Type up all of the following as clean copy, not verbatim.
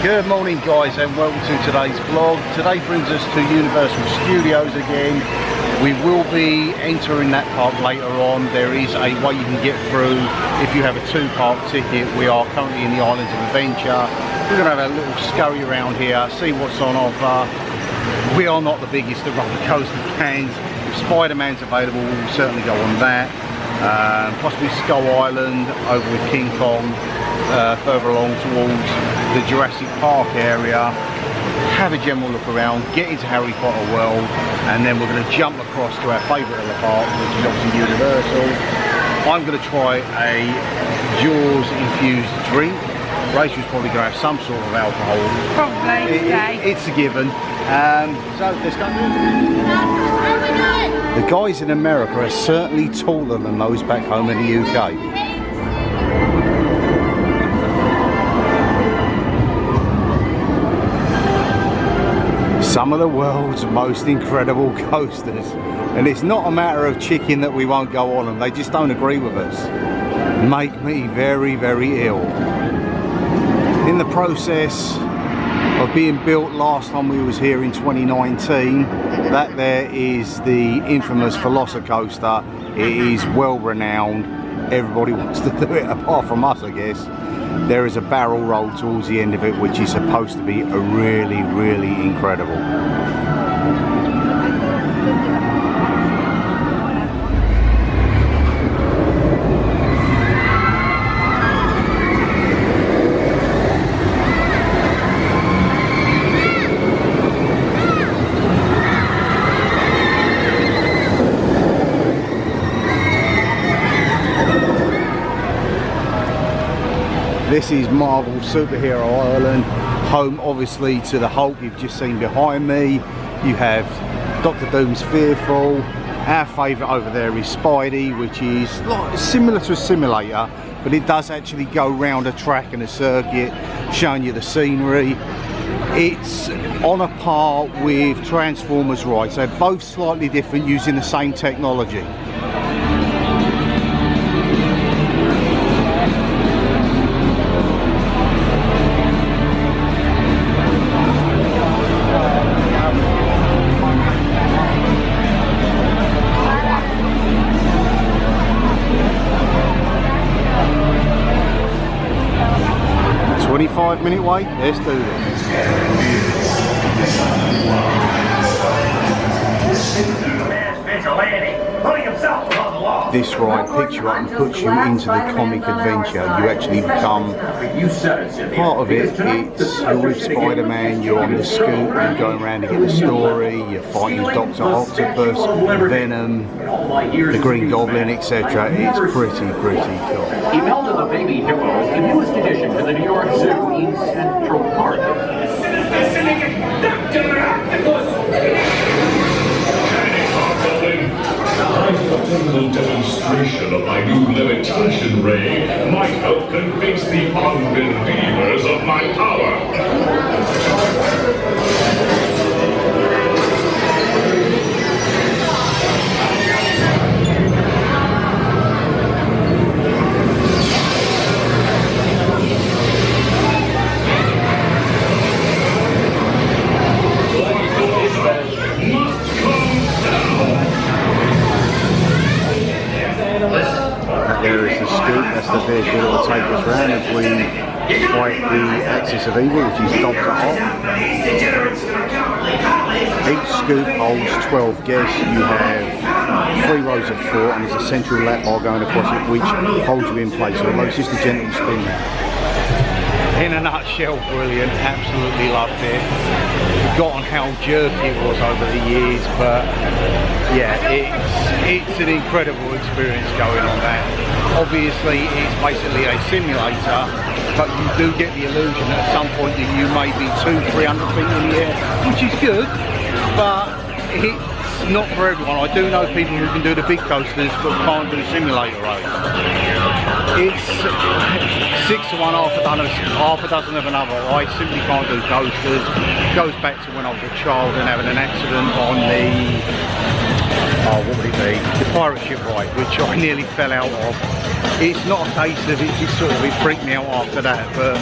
Good morning guys and welcome to today's vlog. Today brings us to Universal Studios again. We will be entering that park later on. There is a way you can get through if you have a two-park ticket. We are currently in the Islands of Adventure. We're going to have a little scurry around here, see what's on offer. We are not the biggest of roller coaster fans. If Spider-Man's available, we'll certainly go on that. Possibly Skull Island over with King Kong, further along towards the Jurassic Park area. Have a general look around, get into Harry Potter World, and then we're going to jump across to our favourite of the park, which is obviously Universal. I'm going to try a Jaws infused drink. Rachel's probably going to have some sort of alcohol. Probably today. It's a given. So let's go. The guys in America are certainly taller than those back home in the UK. Some of the world's most incredible coasters, and it's not a matter of chicken that we won't go on them, they just don't agree with us. Make me very, very ill. In the process of being built last time we was here in 2019, that there is the infamous Velocicoaster. It is well renowned, everybody wants to do it apart from us, I guess. There is a barrel roll towards the end of it which is supposed to be a really, really incredible. This is Marvel Superhero Island, home obviously to the Hulk you've just seen behind me. You have Dr. Doom's Fearful. Our favourite over there is Spidey, which is similar to a simulator, but it does actually go round a track and a circuit, showing you the scenery. It's on a par with Transformers rides. They're both slightly different, using the same technology. 25-minute wait, let's do this. This ride picks you up and puts you into the comic adventure. You actually become part of it. It's, you're with Spider-Man, you're on the scoop, you're going around to get the story, you're fighting Dr. Octopus, Venom, the Green Goblin, etc. It's pretty cool. Imelda the Baby Hippo, the newest addition to the New York Zoo in Central Park. A demonstration of my new levitation ray might help convince the unbelievers of my power. There is the scoop, that's the vehicle that will take us round as we fight the Axis of Evil, which is Dr. Ock. Each scoop holds 12 guests. You have 3 rows of 4 and there's a central lap bar going across it which holds you in place, although it's just a gentle spin round. In a nutshell, brilliant, absolutely loved it. Forgotten how jerky it was over the years, but yeah, it's an incredible experience going on that. Obviously it's basically a simulator, but you do get the illusion that at some point that you may be 200-300 feet in the air, which is good, but it's not for everyone. I do know people who can do the big coasters but can't do simulator roads. It's 6 to 1, half a dozen of another. I simply can't do coasters. It goes back to when I was a child and having an accident on the, what would it be? The pirate ship ride, which I nearly fell out of. it's not a case of it just sort of it freaked me out after that, but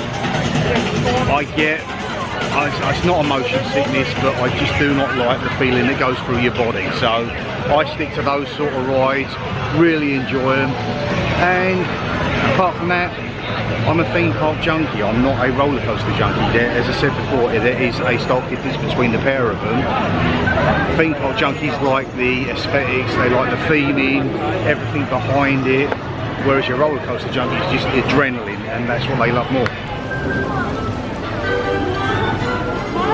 it's not a motion sickness, but I just do not like the feeling that goes through your body. So I stick to those sort of rides, really enjoy them. And apart from that, I'm a theme park junkie. I'm not a roller coaster junkie. As I said before, there is a stark difference between the pair of them. Theme park junkies like the aesthetics, they like the theming, everything behind it, whereas your roller coaster junkie is just adrenaline, and that's what they love more.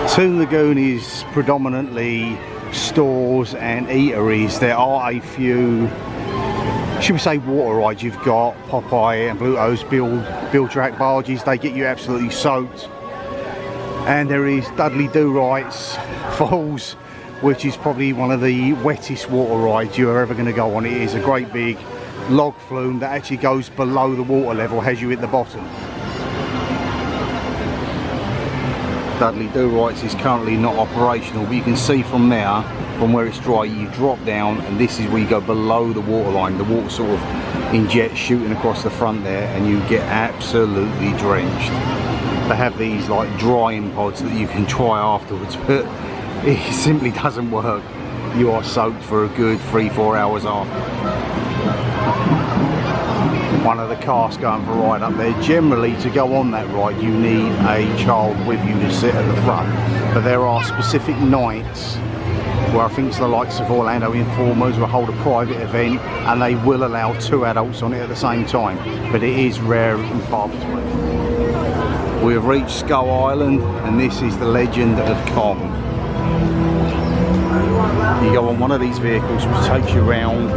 Toon Lagoon is predominantly stores and eateries. There are a few, should we say, water rides. You've got Popeye and Bluto's Bill Track barges. They get you absolutely soaked. And there is Dudley Do-Right's Falls, which is probably one of the wettest water rides you're ever going to go on. It is a great big log flume that actually goes below the water level as you hit the bottom. Dudley Do-Right's is currently not operational, but you can see from there, from where it's dry, you drop down, and this is where you go below the water line. The water sort of injects shooting across the front there, and you get absolutely drenched. They have these like drying pods that you can try afterwards, but it simply doesn't work. You are soaked for a good 3-4 hours after. One of the cars going for a ride up there. Generally, to go on that ride, you need a child with you to sit at the front, but there are specific nights where I think it's the likes of Orlando Informers will hold a private event and they will allow 2 adults on it at the same time, but it is rare and far between. We have reached Skull Island, and this is the legend of Kong. You go on one of these vehicles which takes you around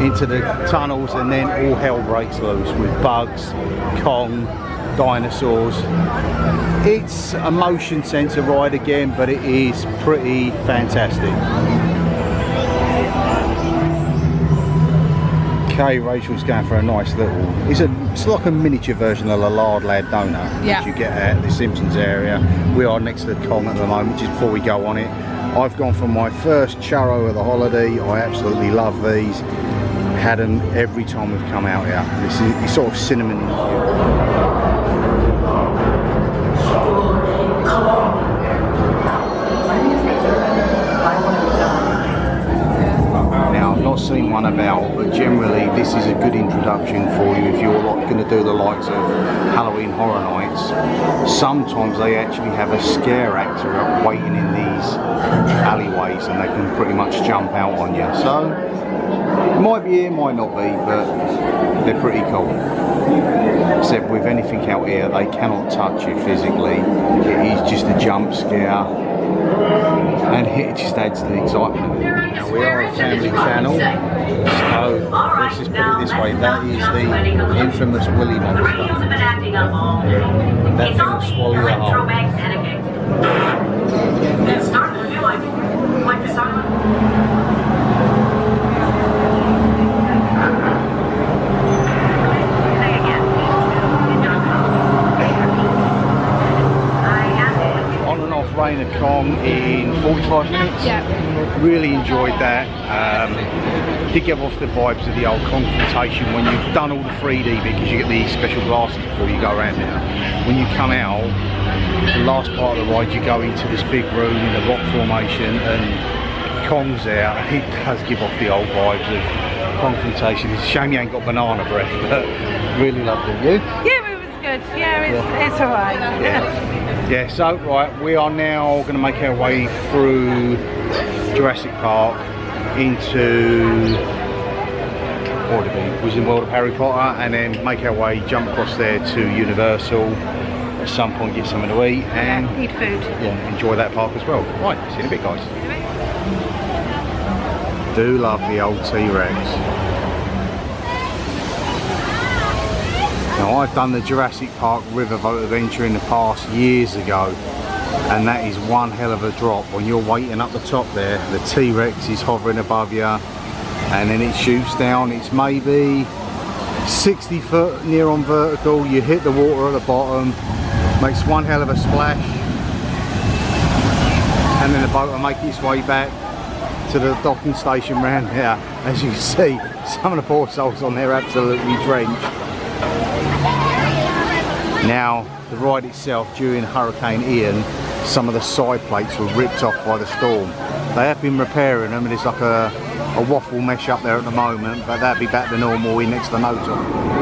into the tunnels, and then all hell breaks loose with bugs, Kong, dinosaurs. It's a motion sensor ride again, but it is pretty fantastic. Okay, Rachel's going for a nice little, it's like a miniature version of the Lard Lad donut, which you get at the Simpsons area. We are next to the Kong at the moment, just before we go on it. I've gone for my first churro of the holiday. I absolutely love these. Had them every time we've come out here. This is it's sort of cinnamon infused. Now, I've not seen one about, but generally this is a good introduction for you if you're like going to do the likes of Halloween Horror Nights. Sometimes they actually have a scare actor out waiting in these alleyways, and they can pretty much jump out on you. So it might be here, might not be, but they're pretty cool. Except with anything out here, they cannot touch you physically. It is just a jump scare, and it just adds to the excitement of it. Now, we are a family channel, so let's just put it this way, that is the infamous Willy monster. That thing will swallow your whole. It's starting to feel like the silent. Rain of Kong in 45 minutes. Yeah. Really enjoyed that. Did get off the vibes of the old confrontation when you've done all the 3D because you get these special glasses before you go around there. When you come out, the last part of the ride, you go into this big room in the rock formation, and Kong's there, and it does give off the old vibes of confrontation. It's a shame you ain't got banana breath, but really loved it. You? Yeah, it was good. Yeah, it's alright. Yeah, so right, we are now going to make our way through Jurassic Park into Wizarding World of Harry Potter, and then make our way, jump across there to Universal at some point, get something to eat, and eat food. Yeah, enjoy that park as well. Right, see you in a bit, guys. Do love the old T-Rex. Now, I've done the Jurassic Park Riverboat Adventure in the past years ago, and that is one hell of a drop. When you're waiting up the top there, the T-Rex is hovering above you, and then it shoots down. It's maybe 60 foot near on vertical. You hit the water at the bottom, makes one hell of a splash, and then the boat will make its way back to the docking station round here. As you can see, some of the poor souls on there absolutely drenched. Now, the ride itself, during Hurricane Ian, some of the side plates were ripped off by the storm. They have been repairing them, and it's like a waffle mesh up there at the moment, but that'll be back to normal in next to no time.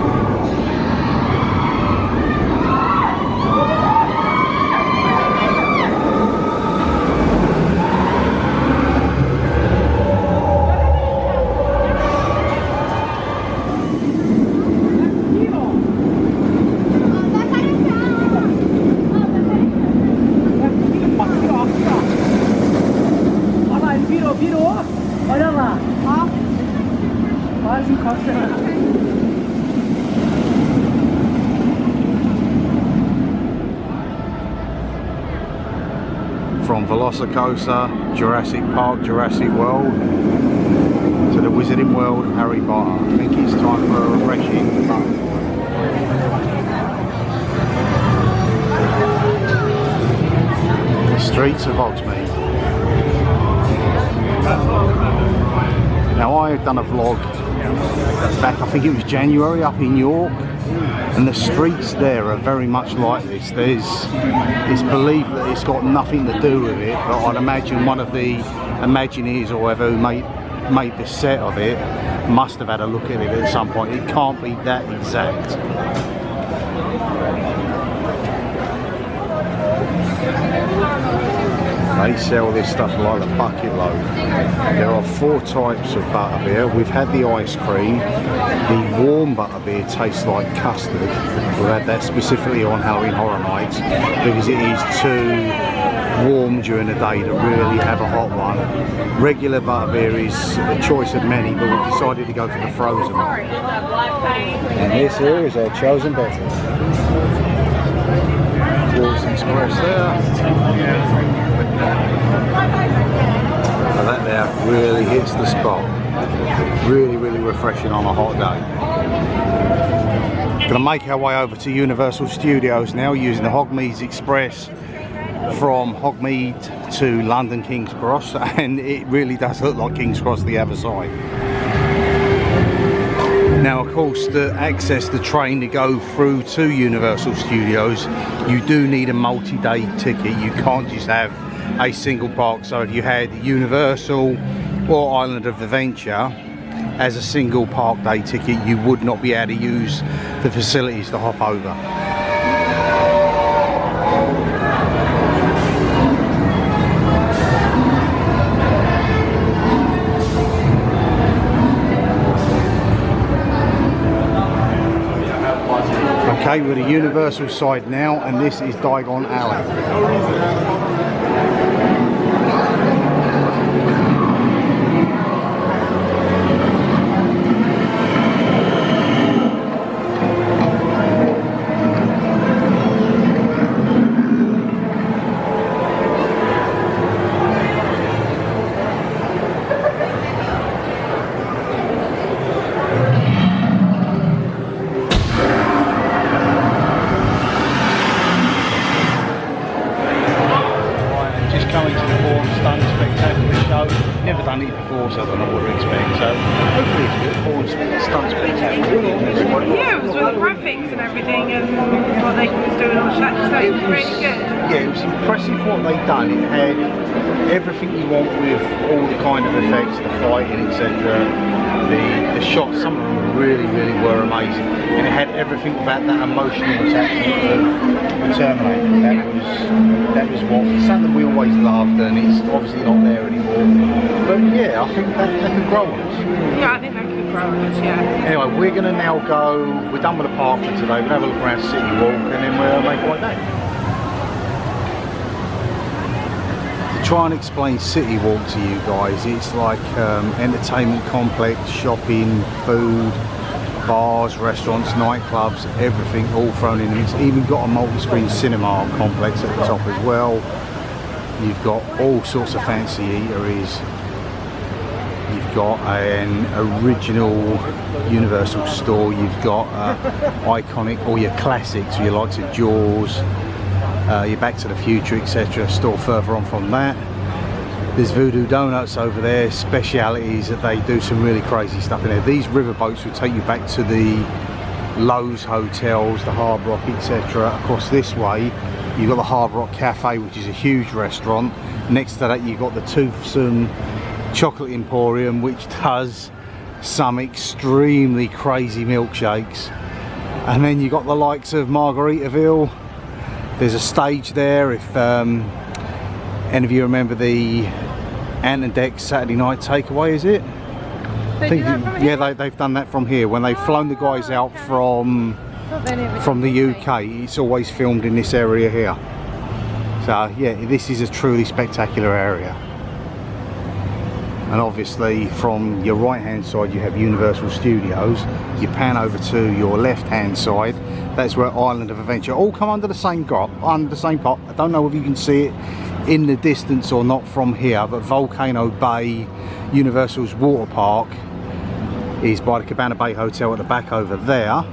Olha lá, ó. Quase encosta. From Velocicoaster, Jurassic Park, Jurassic World, to the Wizarding World of Harry Potter. I think it's time for a refreshing. The streets of Hogsmeade. Now, I had done a vlog back, I think it was January, up in York, and the streets there are very much like this. It's believed that it's got nothing to do with it, but I'd imagine one of the Imagineers or whoever who made the set of it must have had a look at it at some point. It can't be that exact. They sell this stuff like a bucket load. There are 4 types of butterbeer. We've had the ice cream. The warm butterbeer tastes like custard. We've had that specifically on Halloween Horror Nights because it is too warm during the day to really have a hot one. Regular butterbeer is a choice of many, but we've decided to go for the frozen one. And this here is our chosen beverage. Express there. So that there really hits the spot. Really, really refreshing on a hot day. Gonna make our way over to Universal Studios now using the Hogsmeade Express from Hogsmeade to London King's Cross, and it really does look like King's Cross the other side. Now, of course, to access the train to go through to Universal Studios, you do need a multi-day ticket. You can't just have a single park. So if you had Universal or Island of Adventure as a single park day ticket, you would not be able to use the facilities to hop over. Okay, we're at the Universal side now, and this is Diagon Alley. Never done it before, so I don't know what to expect. So hopefully it's good. All stunt spectacular. Yeah, it was with the graphics and everything, and what they was doing on Shack, so it was really good. Yeah, it was impressive what they'd done. It had everything you want with all the kind of effects, the fighting, etc. The shots, some of them really, really were amazing. And it had everything about that emotional attachment of the Terminator. That was what something we always loved, and it's obviously not there anymore. But yeah, I think that could grow on us. Yeah, I think that could grow on us, yeah. Anyway, we're going to now go, we're done with the park for today, we'll have a look around City Walk, and then we'll make our way back. To try and explain City Walk to you guys, it's like entertainment complex, shopping, food, bars, restaurants, nightclubs, everything all thrown in. It's even got a multi-screen cinema complex at the top as well. You've got all sorts of fancy eateries. You've got an original Universal store. You've got iconic, all your classics, your likes of Jaws, your Back to the Future, etc. Store further on from that. There's Voodoo Donuts over there, specialities that they do some really crazy stuff in there. These riverboats will take you back to the Lowe's hotels, the Hard Rock, etc. Across this way you've got the Hard Rock Cafe, which is a huge restaurant. Next to that you've got the Toothsome Chocolate Emporium, which does some extremely crazy milkshakes. And then you've got the likes of Margaritaville. There's a stage there, if any of you remember the Ant and Deck Saturday Night Takeaway, is it? They do that from here? Yeah, they've done that from here. When they've flown the guys out from the UK, it's always filmed in this area here. So yeah, this is a truly spectacular area. And obviously from your right hand side you have Universal Studios. You pan over to your left hand side, that's where Island of Adventure all come under the same pot. I don't know if you can see it in the distance or not from here, but Volcano Bay, Universal's water park, is by the Cabana Bay Hotel at the back over there.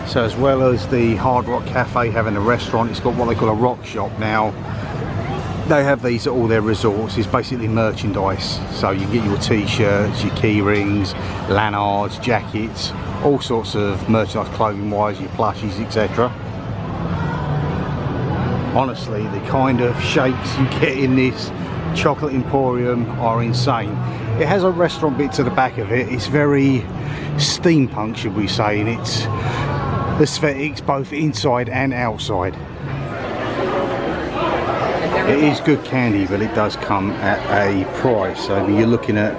So as well as the Hard Rock Cafe having a restaurant, it's got what they call a rock shop now. They have these at all their resorts. It's basically merchandise. So you get your t-shirts, your key rings, lanyards, jackets, all sorts of merchandise clothing wise, your plushies, etc. Honestly, the kind of shakes you get in this chocolate emporium are insane. It has a restaurant bit to the back of it. It's very steampunk, should we say, in its aesthetics, both inside and outside. It is good candy, but it does come at a price. So when you're looking at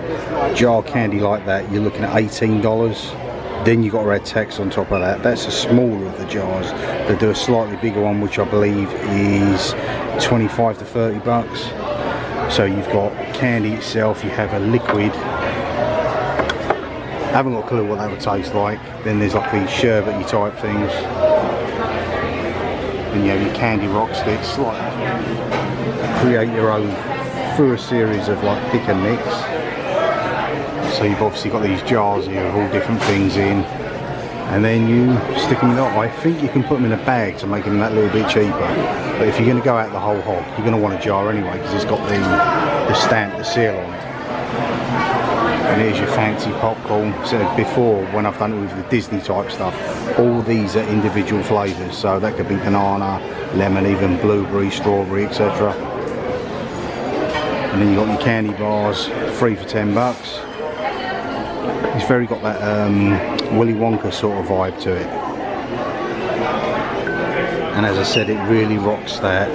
jar candy like that, you're looking at $18. Then you've got to add tax on top of that. That's the smaller of the jars. They do a slightly bigger one, which I believe is 25 to 30 bucks. So you've got candy itself, you have a liquid. I haven't got a clue what that would taste like. Then there's like these sherbety type things. And you have your candy rock sticks, like create your own through a series of like pick and mix. So you've obviously got these jars here of all different things in, and then you stick them in. I think you can put them in a bag to make them that little bit cheaper. But if you're going to go out the whole hog, you're going to want a jar anyway, because it's got the stamp, the seal on it. And here's your fancy popcorn. So before, when I've done it with the Disney type stuff, all these are individual flavours. So that could be banana, lemon, even blueberry, strawberry, etc. And then you've got your candy bars, free for 10 bucks. It's very got that Willy Wonka sort of vibe to it. And as I said, it really rocks that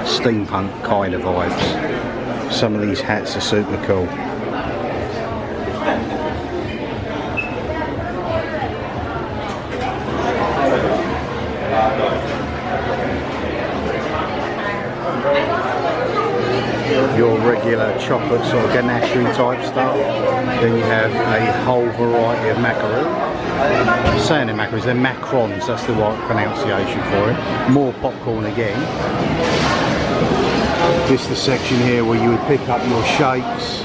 steampunk kind of vibes. Some of these hats are super cool. Your regular chocolate sort of ganache type stuff. Then you have a whole variety of macaroons. Saying they're macaroons, they're macrons, that's the right pronunciation for it. More popcorn again. This is the section here where you would pick up your shakes,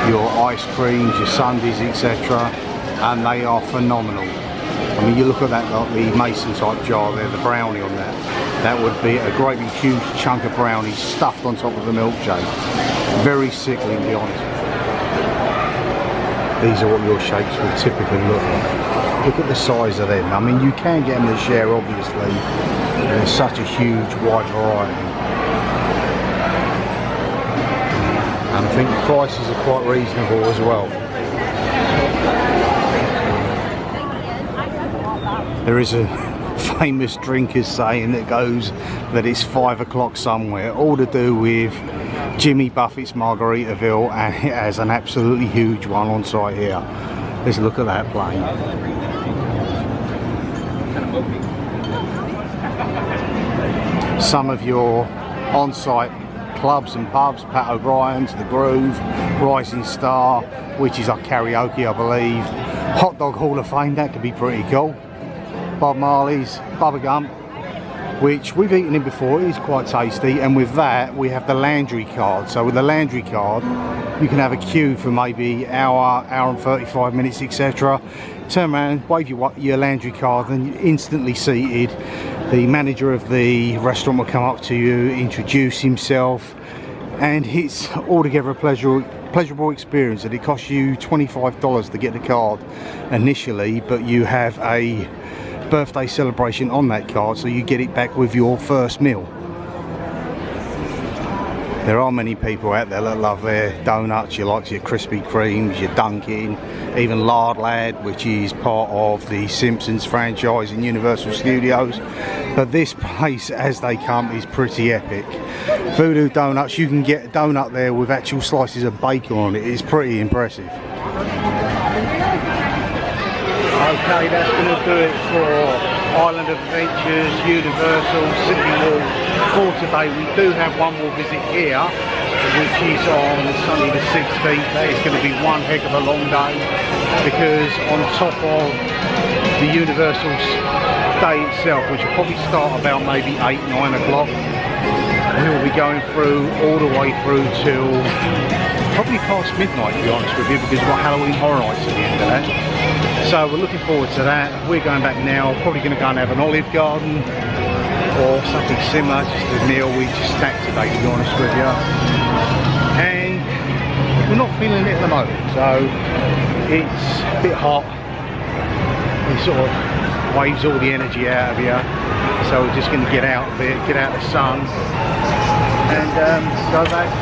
your ice creams, your sundaes, etc. And they are phenomenal. I mean, you look at that, like the Mason type jar there, the brownie on that. That would be a great big huge chunk of brownie stuffed on top of the milkshake. Very sickly, to be honest. These are what your shakes would typically look like. Look at the size of them. I mean, you can get them to share, obviously. There's such a huge, wide variety. And I think the prices are quite reasonable as well. There is a famous drinkers saying that goes that it's 5 o'clock somewhere, all to do with Jimmy Buffett's Margaritaville, and it has an absolutely huge one on site here. Let's look at that plane. Some of your on-site clubs and pubs, Pat O'Brien's, The Groove, Rising Star, which is like karaoke I believe, Hot Dog Hall of Fame, that could be pretty cool. Bob Marley's, Bubba Gump, which we've eaten in before, it is quite tasty. And with that we have the Landry card. So with the Landry card you can have a queue for maybe hour and 35 minutes, etc. Turn around, wave your Landry card, and you're instantly seated. The manager of the restaurant will come up to you, introduce himself, and it's altogether a pleasurable experience. And it costs you $25 to get the card initially, but you have a birthday celebration on that card, so you get it back with your first meal. There are many people out there that love their donuts. You like your Krispy Kremes, your Dunkin', even Lard Lad, which is part of the Simpsons franchise in Universal Studios. But this place, as they come, is pretty epic. Voodoo Donuts, you can get a donut there with actual slices of bacon on it. It's pretty impressive. Okay, that's going to do it for Island of Adventures, Universal, City Walk for today. We do have one more visit here, which is on Sunday the 16th. That is going to be one heck of a long day, because on top of the Universal day itself, which will probably start about maybe 8, 9 o'clock, we will be going through all the way through till probably past midnight, to be honest with you, because we've got Halloween Horror Nights at the end of that. So we're looking forward to that. We're going back now, probably going to go and have an Olive Garden or something similar, just a meal. We just snacked today, to be honest with you. And we're not feeling it at the moment, so it's a bit hot. It sort of waves all the energy out of you. So we're just going to get out a bit, get out the sun, and go back,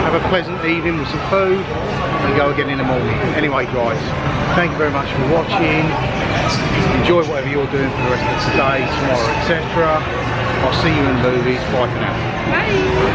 have a pleasant evening with some food, and go again in the morning. Anyway guys, thank you very much for watching. Enjoy whatever you're doing for the rest of today, tomorrow, etc. I'll see you in the movies. Bye for now. Bye.